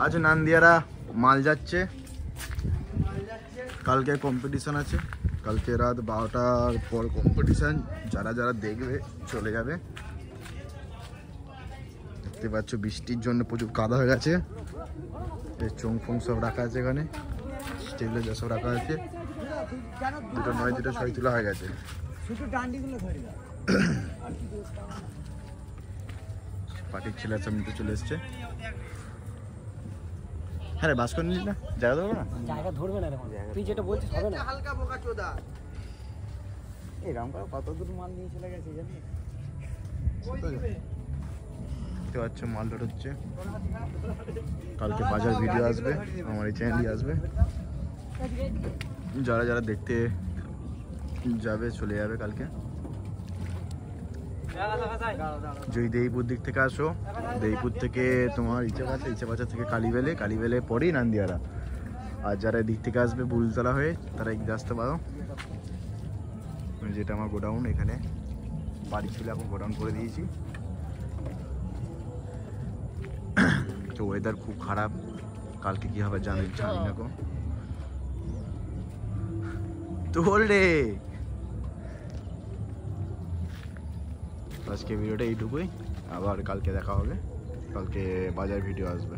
আজ নান্দিয়ারা মাল যাচ্ছে, কালকে কম্পিটিশন আছে, কালকে রাত 12টার পর কম্পিটিশন। যারা যারা দেখবে চলে যাবে। দেখতে পাচ্ছ বৃষ্টির জন্য প্রচুর কাদা হয়ে গেছে। চোং ফোং সব রাখা আছে, এখানে স্টেবিলাইজার সব রাখা আছে। 2টা 9 2টা 6 তোলা হয়ে গেছে। পার্টির ছেলে সব নিতে চলে এসছে। হ্যাঁ রে, বাস করে নিস না, জায়গা ধরবে না, জায়গা ধরবে না। তুই যেটা বলছিস হবে না। হালকা বোকা চোদা এরকম করে কত দূর মাল নিয়ে চলে গেছে জানিস? দেখতে পাচ্ছ মাল লোড হচ্ছে। কালকে বাজার ভিডিও আসবে, আমার এই চ্যানেলই আসবে। যারা যারা দেখতে যাবে চলে যাবে কালকে। যদি দেইপুর দিক থেকে আসো, দেইপুর থেকে তোমার ইচাবাজার থেকে কালীবেলে পরেই নান্দিয়ারা। আর যারা দিক থেকে আসবে বুলতলা হয়ে, তারা এগিয়ে আসতে পারো। যেটা আমার গোডাউন, এখানে বাড়ি ছিল, এখন গোডাউন করে দিয়েছি। তো ওয়েদার খুব খারাপ, কালকে কি হবে জানি না গো। তোল রে, আজকে ভিডিওটা এইটুকুই। আবার কালকে দেখা হবে, কালকে বাজার ভিডিও আসবে।